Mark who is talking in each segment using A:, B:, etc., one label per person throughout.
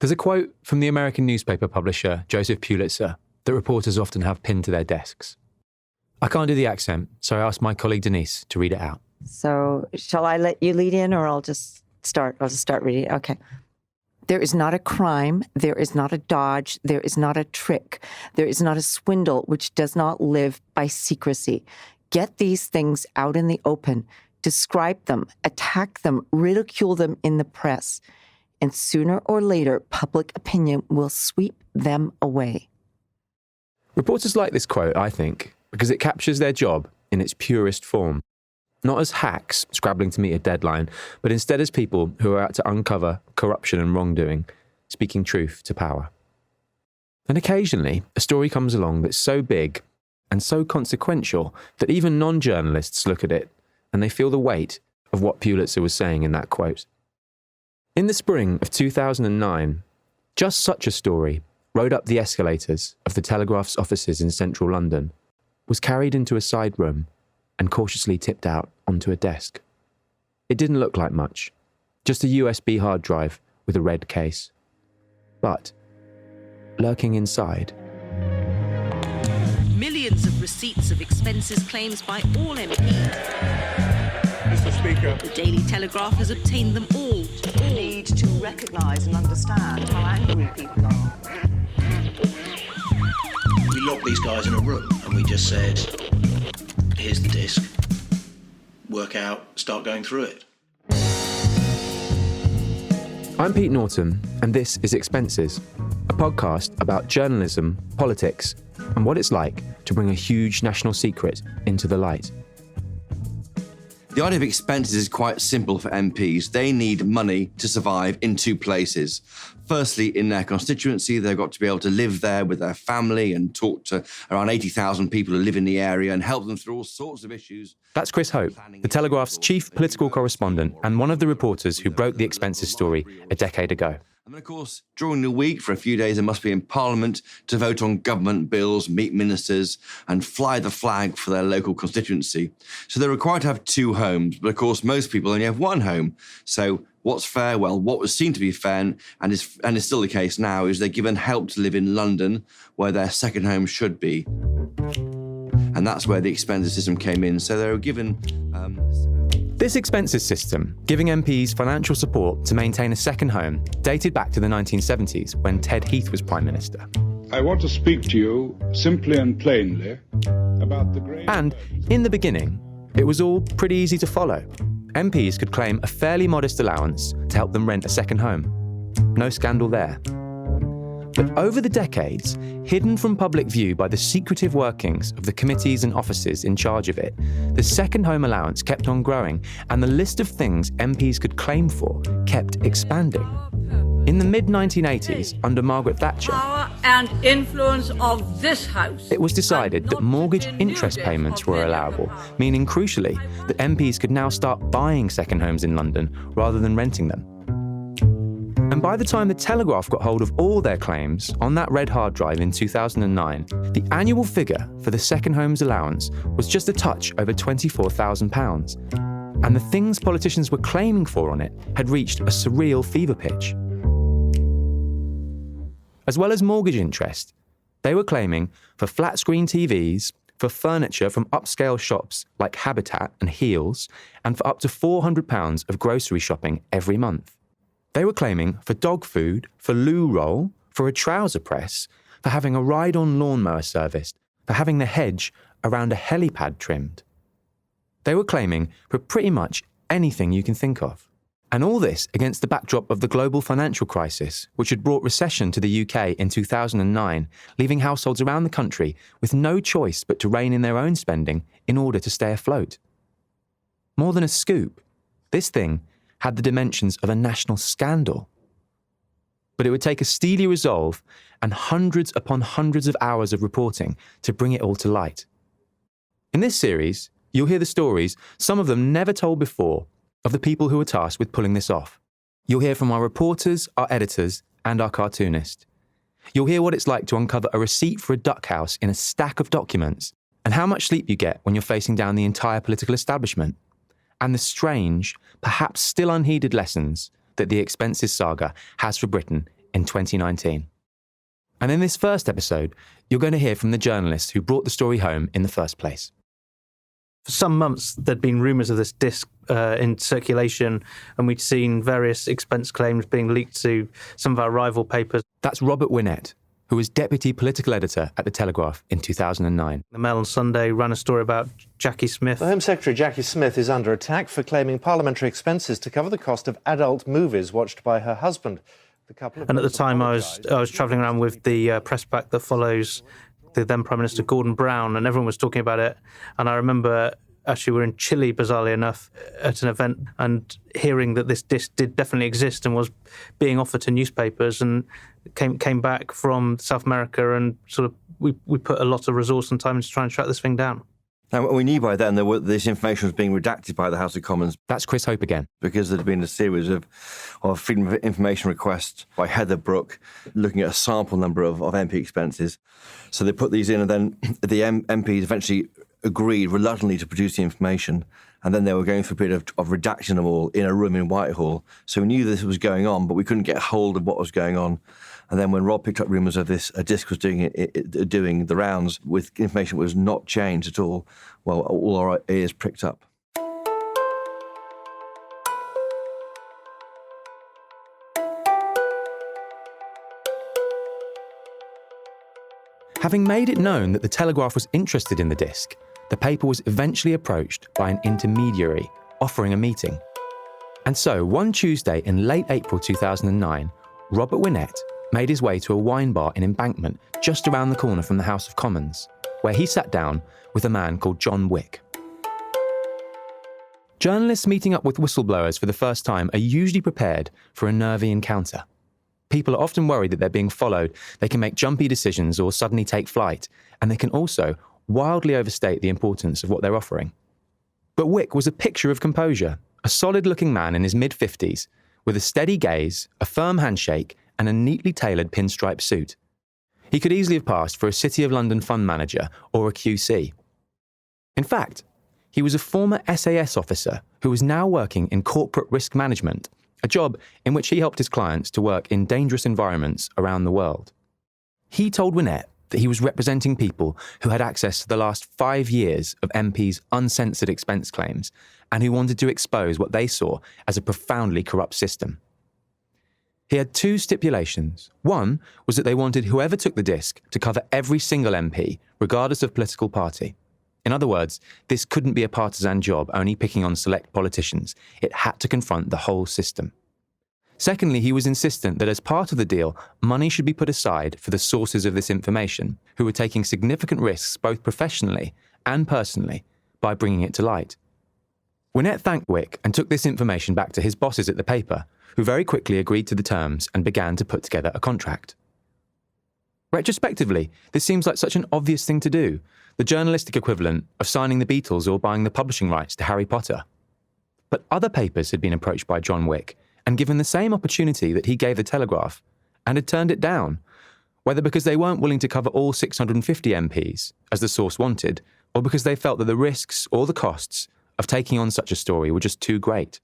A: There's a quote from the American newspaper publisher Joseph Pulitzer that reporters often have pinned to their desks. I can't do the accent, so I asked my colleague Denise to read it out.
B: So shall I let you lead in, or I'll just start? I'll just start reading. Okay. There is not a crime, there is not a dodge, there is not a trick, there is not a swindle which does not live by secrecy. Get these things out in the open, describe them, attack them, ridicule them in the press, and sooner or later, public opinion will sweep them away.
A: Reporters like this quote, I think, because it captures their job in its purest form. Not as hacks scrabbling to meet a deadline, but instead as people who are out to uncover corruption and wrongdoing, speaking truth to power. And occasionally, a story comes along that's so big and so consequential that even non-journalists look at it and they feel the weight of what Pulitzer was saying in that quote. In the spring of 2009, just such a story, rode up the escalators of the Telegraph's offices in central London, was carried into a side room and cautiously tipped out onto a desk. It didn't look like much, just a USB hard drive with a red case. But, lurking inside...
C: Millions of receipts of expenses claims by all MPs.
D: Mr. Speaker.
C: The Daily Telegraph has obtained them all.
E: We need to recognise and understand how angry people are.
F: We locked these guys in a room and we just said, here's the disc, work out, start going through it.
A: I'm Pete Norton, and this is Expenses, a podcast about journalism, politics, and what it's like to bring a huge national secret into the light.
G: The idea of expenses is quite simple for MPs. They need money to survive in two places. Firstly, in their constituency, they've got to be able to live there with their family and talk to around 80,000 people who live in the area and help them through all sorts of issues.
A: That's Chris Hope, the Telegraph's chief political correspondent and one of the reporters who broke the expenses story a decade ago.
G: And of course, during the week, for a few days, they must be in Parliament to vote on government bills, meet ministers, and fly the flag for their local constituency. So they're required to have two homes, but of course, most people only have one home. So what's fair? Well, what was seen to be fair, and is still the case now, is they're given help to live in London, where their second home should be. And that's where the expenses system came in. So they were given...
A: This expenses system, giving MPs financial support to maintain a second home, dated back to the 1970s when Ted Heath was Prime Minister.
D: I want to speak to you simply and plainly about the great...
A: And in the beginning, it was all pretty easy to follow. MPs could claim a fairly modest allowance to help them rent a second home. No scandal there. But over the decades, hidden from public view by the secretive workings of the committees and offices in charge of it, the second home allowance kept on growing, and the list of things MPs could claim for kept expanding. In the mid-1980s, under Margaret Thatcher,
H: power and influence of this House,
A: it was decided that mortgage interest payments were allowable, meaning crucially that MPs could now start buying second homes in London rather than renting them. And by the time the Telegraph got hold of all their claims on that red hard drive in 2009, the annual figure for the second homes allowance was just a touch over £24,000. And the things politicians were claiming for on it had reached a surreal fever pitch. As well as mortgage interest, they were claiming for flat-screen TVs, for furniture from upscale shops like Habitat and Heels, and for up to £400 of grocery shopping every month. They were claiming for dog food, for loo roll, for a trouser press, for having a ride-on lawnmower serviced, for having the hedge around a helipad trimmed. They were claiming for pretty much anything you can think of. And all this against the backdrop of the global financial crisis, which had brought recession to the UK in 2009, leaving households around the country with no choice but to rein in their own spending in order to stay afloat. More than a scoop, this thing had the dimensions of a national scandal. But it would take a steely resolve and hundreds upon hundreds of hours of reporting to bring it all to light. In this series, you'll hear the stories, some of them never told before, of the people who were tasked with pulling this off. You'll hear from our reporters, our editors, and our cartoonist. You'll hear what it's like to uncover a receipt for a duck house in a stack of documents, and how much sleep you get when you're facing down the entire political establishment, and the strange, perhaps still unheeded lessons that the expenses saga has for Britain in 2019. And in this first episode, you're going to hear from the journalist who brought the story home in the first place.
I: For some months, there'd been rumours of this disc in circulation, and we'd seen various expense claims being leaked to some of our rival papers.
A: That's Robert Winnett, who was deputy political editor at the Telegraph in 2009.
I: The Mail on Sunday ran a story about Jackie Smith.
J: The Home Secretary Jackie Smith is under attack for claiming parliamentary expenses to cover the cost of adult movies watched by her husband.
I: And at the time, I was travelling around with the press pack that follows the then Prime Minister Gordon Brown, and everyone was talking about it. And I remember actually we were in Chile, bizarrely enough, at an event, and hearing that this disc did definitely exist and was being offered to newspapers, and came back from South America, and sort of we put a lot of resource and time into trying to track this thing down.
G: Now, we knew by then that this information was being redacted by the House of Commons.
A: That's Chris Hope again.
G: Because there'd been a series of freedom of information requests by Heather Brooke, looking at a sample number of MP expenses. So they put these in, and then the MPs eventually agreed reluctantly to produce the information. And then they were going through a period of redaction of all in a room in Whitehall. So we knew this was going on, but we couldn't get hold of what was going on. And then when Rob picked up rumours of this, a disc was doing the rounds with information that was not changed at all, well, all our ears pricked up.
A: Having made it known that the Telegraph was interested in the disc, the paper was eventually approached by an intermediary offering a meeting. And so, one Tuesday in late April 2009, Robert Winnett made his way to a wine bar in Embankment, just around the corner from the House of Commons, where he sat down with a man called John Wick. Journalists meeting up with whistleblowers for the first time are usually prepared for a nervy encounter. People are often worried that they're being followed, they can make jumpy decisions or suddenly take flight, and they can also wildly overstate the importance of what they're offering. But Wick was a picture of composure, a solid-looking man in his mid-50s, with a steady gaze, a firm handshake, and a neatly tailored pinstripe suit. He could easily have passed for a City of London fund manager or a QC. In fact, he was a former SAS officer who was now working in corporate risk management, a job in which he helped his clients to work in dangerous environments around the world. He told Winnett that he was representing people who had access to the last 5 years of MPs' uncensored expense claims and who wanted to expose what they saw as a profoundly corrupt system. He had 2 stipulations. One was that they wanted whoever took the disc to cover every single MP, regardless of political party. In other words, this couldn't be a partisan job only picking on select politicians. It had to confront the whole system. Secondly, he was insistent that as part of the deal, money should be put aside for the sources of this information, who were taking significant risks both professionally and personally by bringing it to light. Winnett thanked Wick and took this information back to his bosses at the paper, who very quickly agreed to the terms and began to put together a contract. Retrospectively, this seems like such an obvious thing to do, the journalistic equivalent of signing the Beatles or buying the publishing rights to Harry Potter. But other papers had been approached by John Wick and given the same opportunity that he gave the Telegraph, and had turned it down, whether because they weren't willing to cover all 650 MPs, as the source wanted, or because they felt that the risks or the costs of taking on such a story were just too great.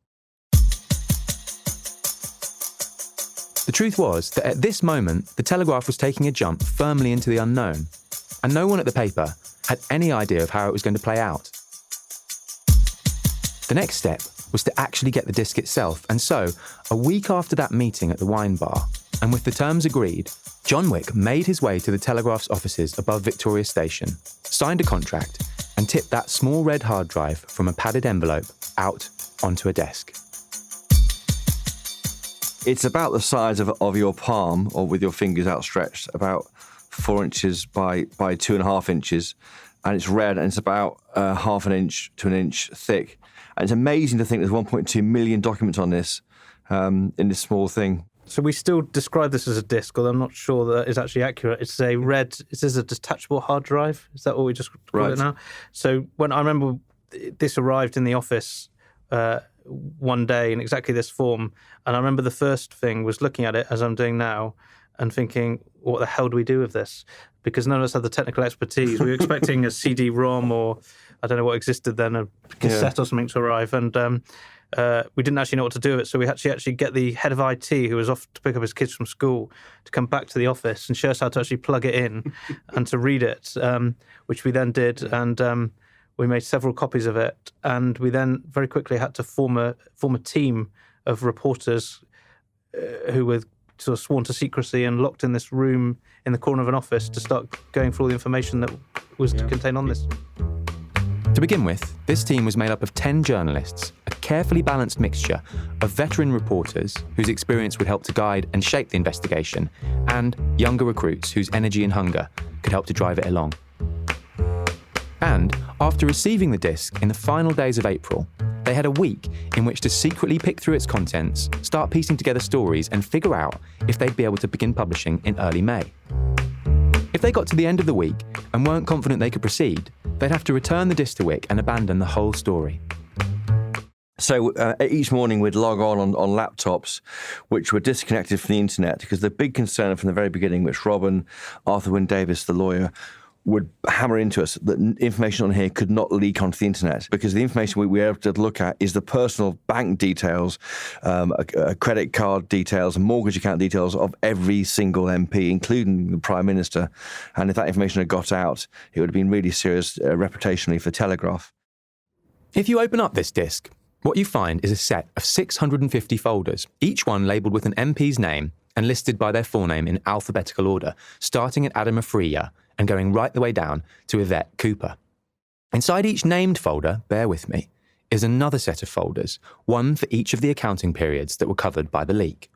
A: The truth was that at this moment, the Telegraph was taking a jump firmly into the unknown, and no one at the paper had any idea of how it was going to play out. The next step was to actually get the disc itself, and so, a week after that meeting at the wine bar, and with the terms agreed, John Wick made his way to the Telegraph's offices above Victoria Station, signed a contract, and tipped that small red hard drive from a padded envelope out onto a desk.
G: It's about the size of your palm, or with your fingers outstretched, about 4 inches by 2.5 inches, and it's red, and it's about half an inch to an inch thick. And it's amazing to think there's 1.2 million documents on this, in this small thing.
I: So we still describe this as a disk, although I'm not sure that is actually accurate. It says a detachable hard drive. Is that what we just call it now? So when I remember this arrived in the office one day in exactly this form, and I remember the first thing was looking at it as I'm doing now and thinking, what the hell do we do with this? Because none of us had the technical expertise. We were expecting a CD-ROM or I don't know what existed then, a cassette or something to arrive. And we didn't actually know what to do with it, so we had to actually get the head of IT, who was off to pick up his kids from school, to come back to the office and show us how to actually plug it in and to read it, which we then did, and we made several copies of it, and we then very quickly had to form a team of reporters who were sort of sworn to secrecy and locked in this room in the corner of an office to start going through all the information that was contained on this.
A: To begin with, this team was made up of 10 journalists, a carefully balanced mixture of veteran reporters whose experience would help to guide and shape the investigation, and younger recruits whose energy and hunger could help to drive it along. And after receiving the disc in the final days of April, they had a week in which to secretly pick through its contents, start piecing together stories, and figure out if they'd be able to begin publishing in early May. If they got to the end of the week and weren't confident they could proceed, they'd have to return the disc to Wick and abandon the whole story.
G: So each morning we'd log on laptops which were disconnected from the internet, because the big concern from the very beginning, which Robin, Arthur Wynne Davis, the lawyer, would hammer into us, that information on here could not leak onto the internet, because the information we were able to look at is the personal bank details, credit card details, and mortgage account details of every single MP, including the Prime Minister. And if that information had got out, it would have been really serious reputationally for Telegraph.
A: If you open up this disc, what you find is a set of 650 folders, each one labelled with an MP's name and listed by their forename in alphabetical order, starting at Adam Afriya and going right the way down to Yvette Cooper. Inside each named folder, bear with me, is another set of folders, one for each of the accounting periods that were covered by the leak.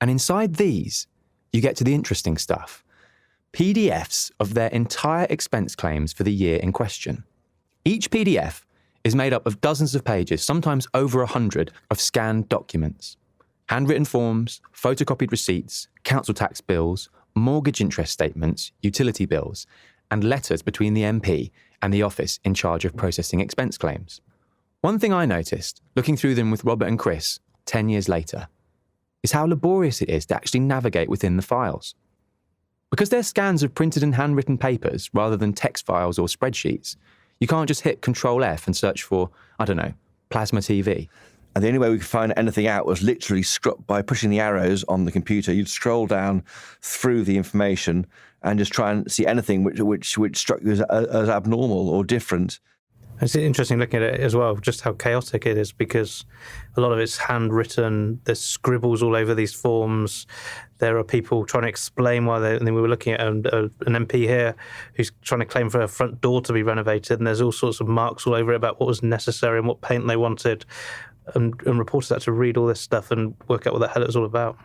A: And inside these, you get to the interesting stuff. PDFs of their entire expense claims for the year in question. Each PDF is made up of dozens of pages, sometimes over 100, of scanned documents. Handwritten forms, photocopied receipts, council tax bills, mortgage interest statements, utility bills, and letters between the MP and the office in charge of processing expense claims. One thing I noticed, looking through them with Robert and Chris 10 years later, is how laborious it is to actually navigate within the files. Because they're scans of printed and handwritten papers rather than text files or spreadsheets, you can't just hit Control F and search for, I don't know, plasma TV.
G: And the only way we could find anything out was literally by pushing the arrows on the computer. You'd scroll down through the information and just try and see anything which struck you as abnormal or different.
I: It's interesting looking at it as well, just how chaotic it is, because a lot of it's handwritten. There's scribbles all over these forms. There are people trying to explain why and then we were looking at an MP here who's trying to claim for a front door to be renovated, and there's all sorts of marks all over it about what was necessary and what paint they wanted. And reporters had to read all this stuff and work out what the hell it was all about.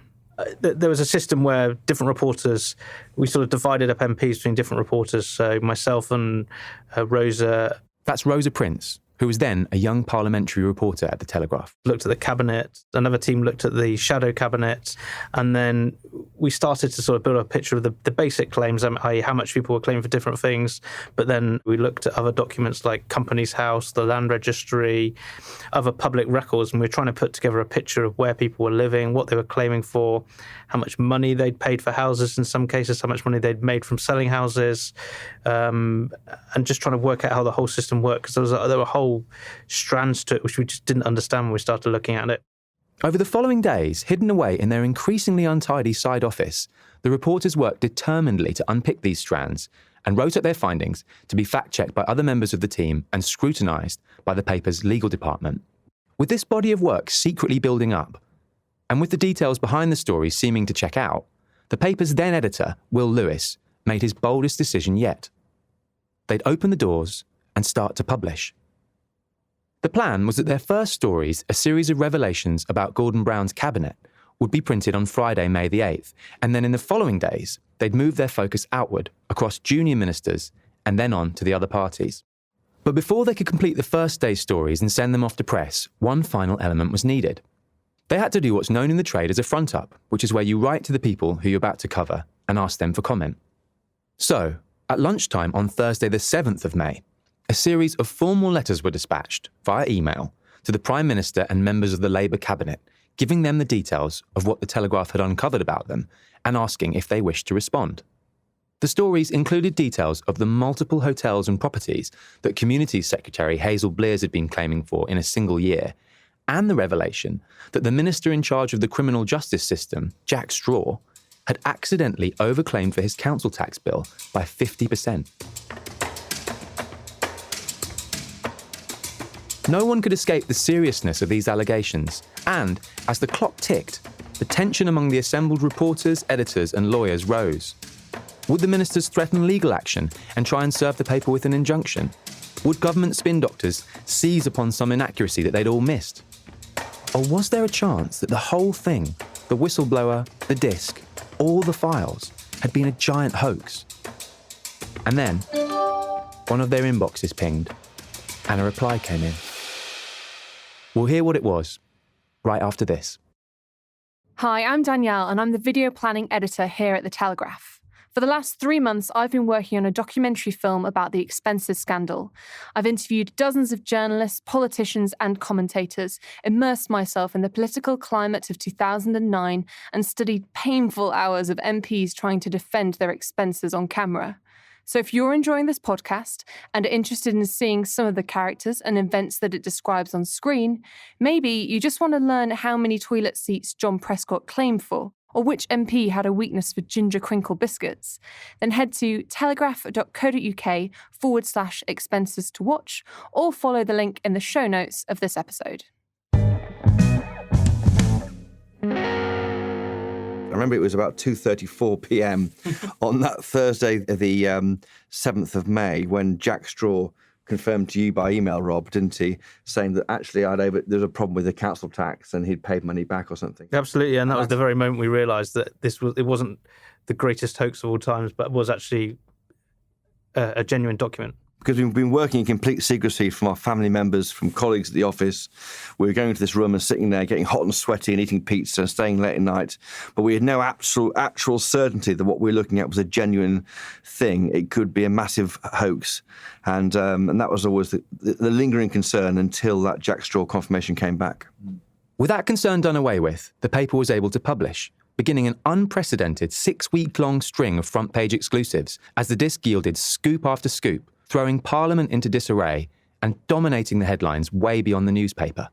I: There was a system where different reporters, we sort of divided up MPs between different reporters. So myself and Rosa.
A: That's Rosa Prince, who was then a young parliamentary reporter at the Telegraph.
I: Looked at the cabinet, another team looked at the shadow cabinet, and then we started to sort of build a picture of the basic claims, i.e. how much people were claiming for different things, but then we looked at other documents like Companies House, the Land Registry, other public records, and we were trying to put together a picture of where people were living, what they were claiming for, how much money they'd paid for houses in some cases, how much money they'd made from selling houses, and just trying to work out how the whole system worked, because there were whole strands to it which we just didn't understand when we started looking at it.
A: Over the following days, hidden away in their increasingly untidy side office, the reporters worked determinedly to unpick these strands and wrote up their findings to be fact-checked by other members of the team and scrutinised by the paper's legal department. With this body of work secretly building up, and with the details behind the story seeming to check out, the paper's then editor, Will Lewis, made his boldest decision yet. They'd open the doors and start to publish. The plan was that their first stories, a series of revelations about Gordon Brown's cabinet, would be printed on Friday, May the 8th, and then in the following days, they'd move their focus outward, across junior ministers, and then on to the other parties. But before they could complete the first day's stories and send them off to press, one final element was needed. They had to do what's known in the trade as a front-up, which is where you write to the people who you're about to cover and ask them for comment. So, at lunchtime on Thursday the 7th of May, a series of formal letters were dispatched via email to the Prime Minister and members of the Labour cabinet, giving them the details of what the Telegraph had uncovered about them and asking if they wished to respond. The stories included details of the multiple hotels and properties that Communities Secretary Hazel Blears had been claiming for in a single year, and the revelation that the minister in charge of the criminal justice system, Jack Straw, had accidentally overclaimed for his council tax bill by 50%. No one could escape the seriousness of these allegations, and as the clock ticked, the tension among the assembled reporters, editors and lawyers rose. Would the ministers threaten legal action and try and serve the paper with an injunction? Would government spin doctors seize upon some inaccuracy that they'd all missed? Or was there a chance that the whole thing, the whistleblower, the disc, all the files, had been a giant hoax? And then, one of their inboxes pinged, and a reply came in. We'll hear what it was, right after this.
K: Hi, I'm Danielle, and I'm the video planning editor here at The Telegraph. For the last 3 months, I've been working on a documentary film about the expenses scandal. I've interviewed dozens of journalists, politicians, and commentators, immersed myself in the political climate of 2009, and studied painful hours of MPs trying to defend their expenses on camera. So if you're enjoying this podcast and are interested in seeing some of the characters and events that it describes on screen, maybe you just want to learn how many toilet seats John Prescott claimed for, or which MP had a weakness for ginger crinkle biscuits, then head to telegraph.co.uk/expenses to watch, or follow the link in the show notes of this episode.
G: I remember it was about 2:34 p.m. on that Thursday, the 7th of May, when Jack Straw confirmed to you by email, Rob, didn't he, saying that actually there's a problem with the council tax and he'd paid money back or something.
I: Absolutely, and that was the very moment we realised that it wasn't the greatest hoax of all times, but was actually a genuine document.
G: Because we've been working in complete secrecy from our family members, from colleagues at the office. We were going to this room and sitting there getting hot and sweaty and eating pizza and staying late at night. But we had no actual certainty that what we were looking at was a genuine thing. It could be a massive hoax. And that was always the lingering concern until that Jack Straw confirmation came back.
A: With that concern done away with, the paper was able to publish, beginning an unprecedented 6-week-long string of front-page exclusives as the disc yielded scoop after scoop, throwing Parliament into disarray and dominating the headlines way beyond the newspaper.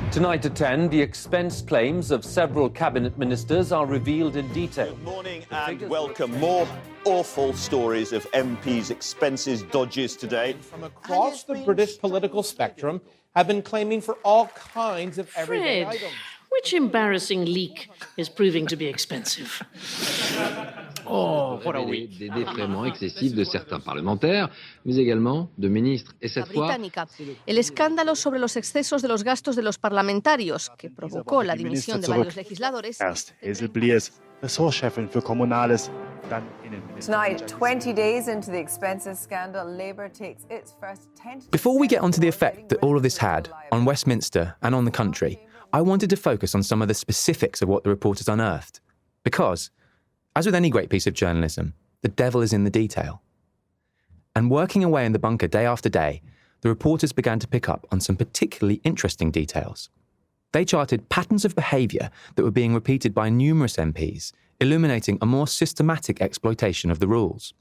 L: Tonight at 10, the expense claims of several cabinet ministers are revealed in detail.
M: Good morning and welcome. More awful stories of MPs' expenses dodges today.
N: From across the British political spectrum have been claiming for all kinds of everyday items.
O: Which embarrassing leak is proving to be expensive?
L: Oh, what a week.
P: Des défraiements excessifs de certains parlementaires, mais également de ministres. Et cette fois,
Q: el escándalo sobre los excesos de los gastos de los parlamentarios, que provocó la dimisión de varios legisladores.
R: Erst Hazel Bliers, Ressortchefin für Kommunales, dann Innenminister.
S: Tonight, 20 days into the expenses scandal, Labour takes its first tentative...
A: Before we get onto the effect that all of this had on Westminster and on the country, I wanted to focus on some of the specifics of what the reporters unearthed. Because, as with any great piece of journalism, the devil is in the detail. And working away in the bunker day after day, the reporters began to pick up on some particularly interesting details. They charted patterns of behaviour that were being repeated by numerous MPs, illuminating a more systematic exploitation of the rules.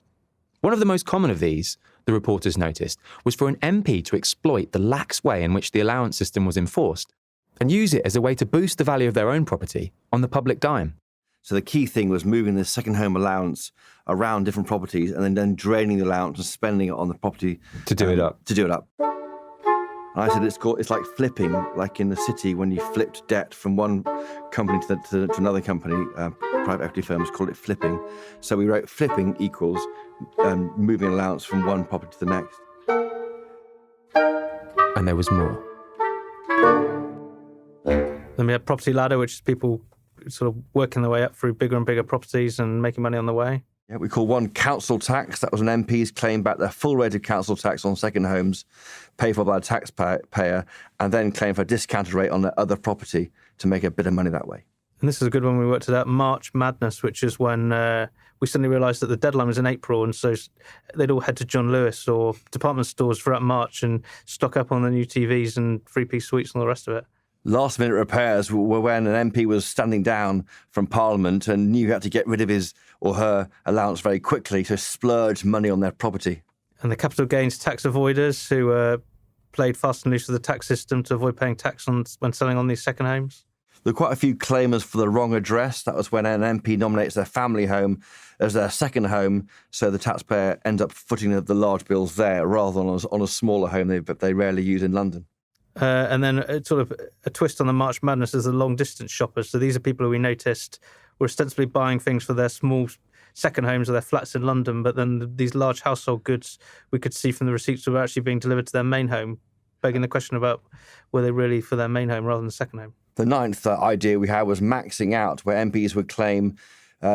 A: One of the most common of these, the reporters noticed, was for an MP to exploit the lax way in which the allowance system was enforced and use it as a way to boost the value of their own property on the public dime.
G: So the key thing was moving the second home allowance around different properties and then draining the allowance and spending it on the property.
A: To do it up.
G: And I said it's like flipping, like in the city when you flipped debt from one company to another company. Private equity firms call it flipping. So we wrote flipping equals moving an allowance from one property to the next.
A: And there was more.
I: Then we had property ladder, which is people sort of working their way up through bigger and bigger properties and making money on the way.
G: Yeah, we call one council tax. That was an MP's claim back their full rate of council tax on second homes, paid for by the taxpayer, and then claim for a discounted rate on their other property to make a bit of money that way.
I: And this is a good one we worked it out, March Madness, which is when we suddenly realised that the deadline was in April, and so they'd all head to John Lewis or department stores throughout March and stock up on the new TVs and three-piece suites and all the rest of it.
G: Last-minute repairs were when an MP was standing down from Parliament and knew he had to get rid of his or her allowance very quickly to splurge money on their property.
I: And the capital gains tax avoiders who played fast and loose with the tax system to avoid paying tax when selling on these second homes?
G: There are quite a few claimers for the wrong address. That was when an MP nominates their family home as their second home, so the taxpayer ends up footing the large bills there rather than on a smaller home they rarely use in London.
I: And then sort of a twist on the March Madness is the long-distance shoppers. So these are people who we noticed were ostensibly buying things for their small second homes or their flats in London, but then these large household goods we could see from the receipts were actually being delivered to their main home, begging the question about were they really for their main home rather than the second home.
G: The ninth idea we had was maxing out, where MPs would claim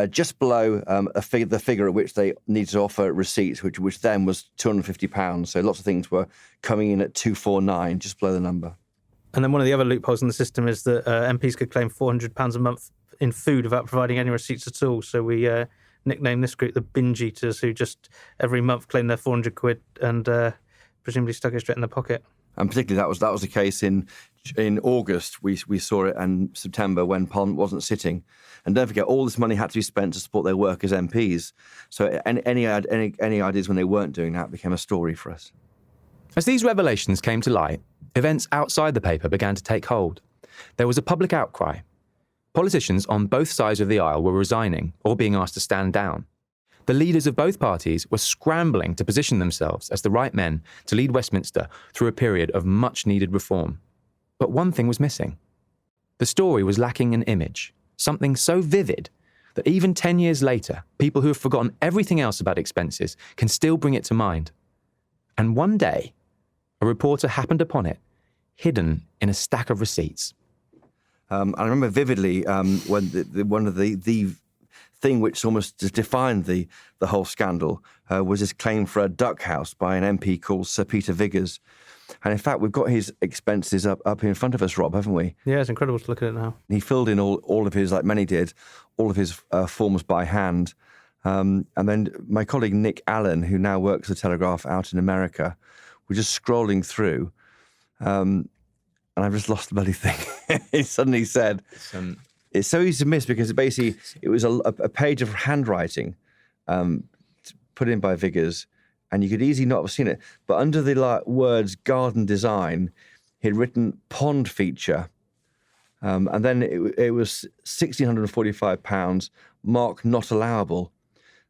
G: just below the figure at which they needed to offer receipts, which then was £250. So lots of things were coming in at 249, just below the number.
I: And then one of the other loopholes in the system is that MPs could claim £400 a month in food without providing any receipts at all. So we nicknamed this group the binge eaters, who just every month claimed their £400 and presumably stuck it straight in their pocket.
G: And particularly that was the case in August. We saw it, and September when Parliament wasn't sitting. And don't forget, all this money had to be spent to support their work as MPs. So any ideas when they weren't doing that became a story for us.
A: As these revelations came to light, events outside the paper began to take hold. There was a public outcry. Politicians on both sides of the aisle were resigning or being asked to stand down. The leaders of both parties were scrambling to position themselves as the right men to lead Westminster through a period of much-needed reform. But one thing was missing. The story was lacking an image, something so vivid that even 10 years later, people who have forgotten everything else about expenses can still bring it to mind. And one day, a reporter happened upon it, hidden in a stack of receipts.
G: I remember vividly when one of the thing which almost defined the whole scandal was this claim for a duck house by an MP called Sir Peter Viggers. And in fact, we've got his expenses up in front of us, Rob, haven't we?
I: Yeah, it's incredible to look at it now.
G: He filled in all of his, like many did, all of his forms by hand. And then my colleague Nick Allen, who now works at the Telegraph out in America, was just scrolling through. And I've just lost the bloody thing. He suddenly said, it's so easy to miss because it was a page of handwriting put in by Viggers, and you could easily not have seen it. But under the words garden design, he'd written pond feature. And then it was £1,645, marked not allowable.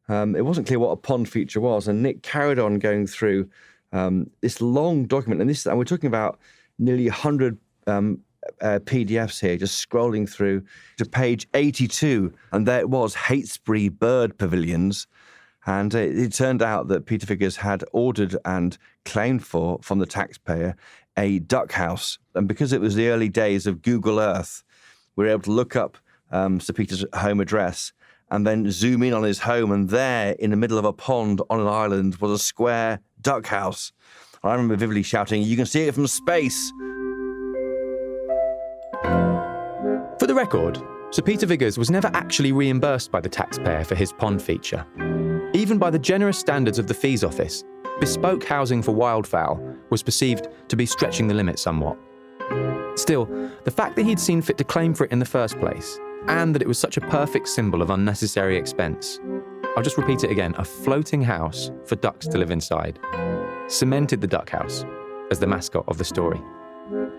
G: It wasn't clear what a pond feature was. And Nick carried on going through this long document. And we're talking about nearly 100 PDFs here, just scrolling through to page 82. And there it was, Heytesbury Bird Pavilions. And it turned out that Peter Viggers had ordered and claimed for, from the taxpayer, a duck house. And because it was the early days of Google Earth, we were able to look up Sir Peter's home address and then zoom in on his home. And there, in the middle of a pond on an island, was a square duck house. And I remember vividly shouting, "You can see it from space."
A: For the record, Sir Peter Viggers was never actually reimbursed by the taxpayer for his pond feature. Even by the generous standards of the Fees Office, bespoke housing for wildfowl was perceived to be stretching the limit somewhat. Still, the fact that he'd seen fit to claim for it in the first place, and that it was such a perfect symbol of unnecessary expense, I'll just repeat it again, a floating house for ducks to live inside, cemented the duck house as the mascot of the story.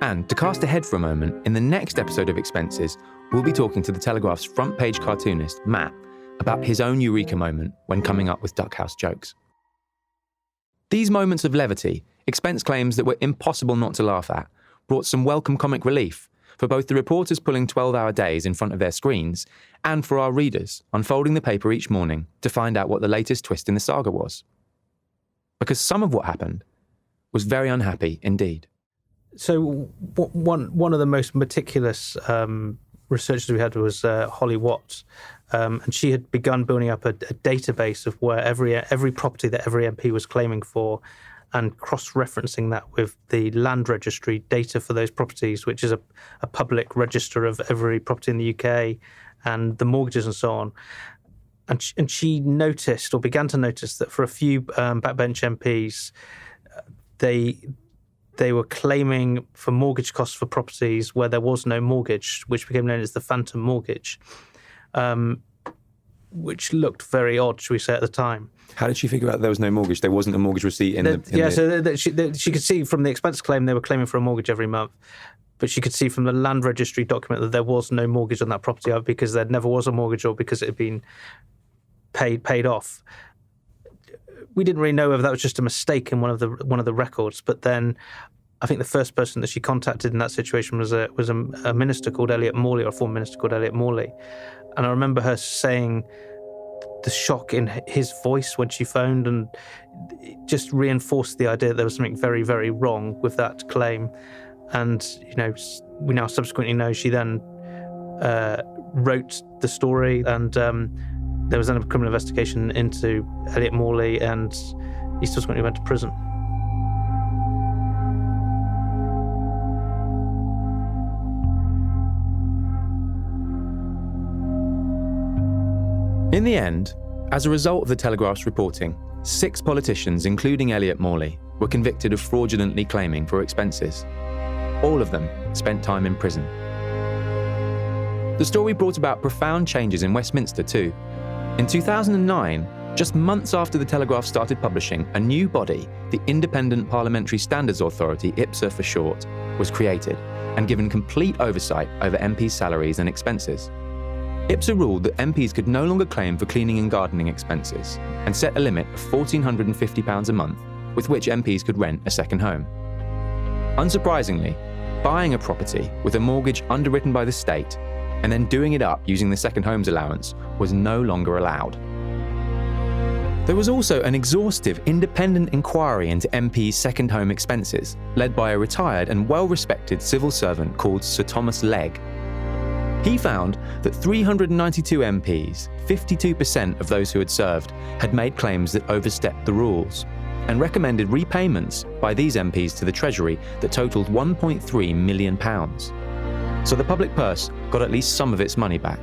A: And to cast ahead for a moment, in the next episode of Expenses, we'll be talking to the Telegraph's front page cartoonist, Matt, about his own eureka moment when coming up with duck house jokes. These moments of levity, expense claims that were impossible not to laugh at, brought some welcome comic relief for both the reporters pulling 12-hour days in front of their screens and for our readers unfolding the paper each morning to find out what the latest twist in the saga was. Because some of what happened was very unhappy indeed.
I: So one of the most meticulous researchers we had was Holly Watt, and she had begun building up a database of where every property that every MP was claiming for, and cross-referencing that with the land registry data for those properties, which is a public register of every property in the UK, and the mortgages and so on. And she noticed, or began to notice, that for a few backbench MPs, they were claiming for mortgage costs for properties where there was no mortgage, which became known as the phantom mortgage. which looked very odd, shall we say, at the time.
A: How did she figure out there was no mortgage? There wasn't a mortgage receipt
I: So she could see from the expense claim they were claiming for a mortgage every month, but she could see from the land registry document that there was no mortgage on that property, because there never was a mortgage or because it had been paid off. We didn't really know whether that was just a mistake in one of the records, but then I think the first person that she contacted in that situation was a minister called Elliot Morley, or a former minister called Elliot Morley. And I remember her saying the shock in his voice when she phoned, and it just reinforced the idea that there was something very, very wrong with that claim. And, we now subsequently know she then wrote the story, and there was then a criminal investigation into Elliot Morley, and he subsequently went to prison.
A: In the end, as a result of the Telegraph's reporting, 6 politicians, including Elliot Morley, were convicted of fraudulently claiming for expenses. All of them spent time in prison. The story brought about profound changes in Westminster too. In 2009, just months after the Telegraph started publishing, a new body, the Independent Parliamentary Standards Authority, IPSA for short, was created and given complete oversight over MPs' salaries and expenses. IPSA ruled that MPs could no longer claim for cleaning and gardening expenses and set a limit of £1,450 a month with which MPs could rent a second home. Unsurprisingly, buying a property with a mortgage underwritten by the state and then doing it up using the second homes allowance was no longer allowed. There was also an exhaustive independent inquiry into MPs' second home expenses, led by a retired and well-respected civil servant called Sir Thomas Legge. He found that 392 MPs, 52% of those who had served, had made claims that overstepped the rules, and recommended repayments by these MPs to the Treasury that totalled £1.3 million. So the public purse got at least some of its money back.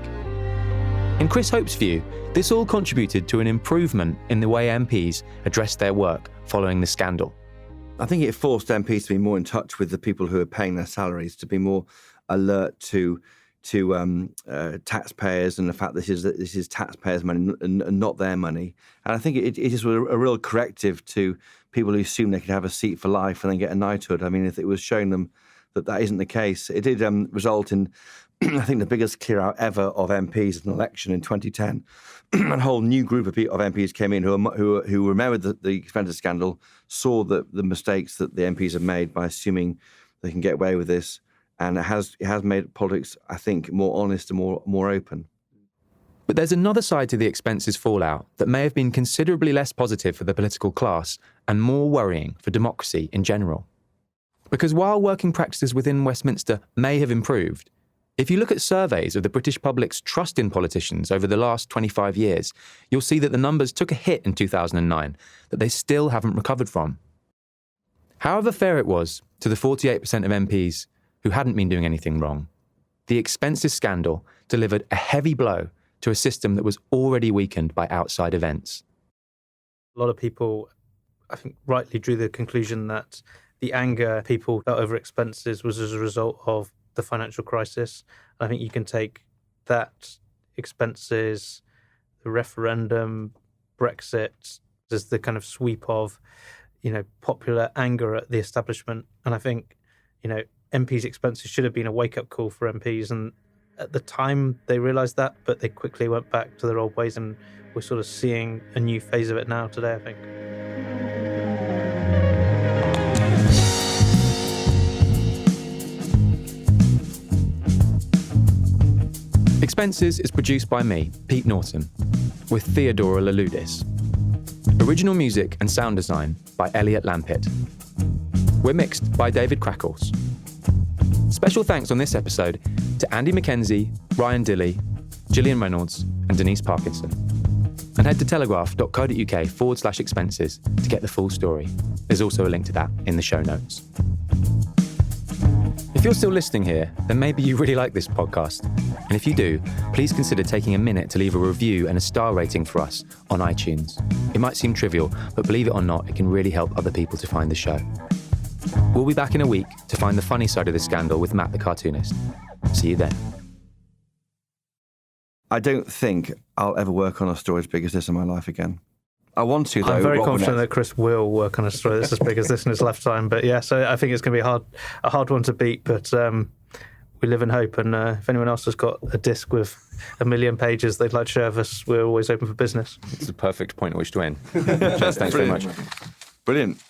A: In Chris Hope's view, this all contributed to an improvement in the way MPs addressed their work following the scandal.
G: I think it forced MPs to be more in touch with the people who are paying their salaries, to be more alert to taxpayers and the fact that this is taxpayers' money and not their money. And I think it is a real corrective to people who assume they could have a seat for life and then get a knighthood. I mean, if it was showing them that isn't the case, it did result in, I think, the biggest clear-out ever of MPs at an election in 2010. A whole new group of MPs came in who remembered the expenses scandal, saw the mistakes that the MPs have made by assuming they can get away with this, and it has made politics, I think, more honest and more open.
A: But there's another side to the expenses fallout that may have been considerably less positive for the political class and more worrying for democracy in general. Because while working practices within Westminster may have improved, if you look at surveys of the British public's trust in politicians over the last 25 years, you'll see that the numbers took a hit in 2009 that they still haven't recovered from. However fair it was to the 48% of MPs who hadn't been doing anything wrong, the expenses scandal delivered a heavy blow to a system that was already weakened by outside events.
I: A lot of people, I think, rightly drew the conclusion that the anger people felt over expenses was as a result of the financial crisis. And I think you can take that, expenses, the referendum, Brexit, as the kind of sweep of, popular anger at the establishment. And I think, MPs' expenses should have been a wake-up call for MPs. And at the time, they realised that, but they quickly went back to their old ways. And we're sort of seeing a new phase of it now today, I think.
A: Expenses is produced by me, Pete Norton, with Theodora Laludis. Original music and sound design by Elliot Lampitt. We're mixed by David Crackles. Special thanks on this episode to Andy McKenzie, Ryan Dilley, Gillian Reynolds, and Denise Parkinson. And head to telegraph.co.uk/expenses to get the full story. There's also a link to that in the show notes. If you're still listening here, then maybe you really like this podcast. And if you do, please consider taking a minute to leave a review and a star rating for us on iTunes. It might seem trivial, but believe it or not, it can really help other people to find the show. We'll be back in a week to find the funny side of the scandal with Matt the cartoonist. See you then.
G: I don't think I'll ever work on a story as big as this in my life again. I want to, though.
I: I'm very
G: Rob
I: confident
G: Winnett.
I: that Chris will work on a story that's as big as this in his lifetime. But yeah, so I think it's going to be a hard one to beat. But we live in hope. And if anyone else has got a disc with 1 million pages they'd like to share with us, we're always open for business.
A: It's the perfect point at which to end. Jez, thanks very much.
G: Brilliant.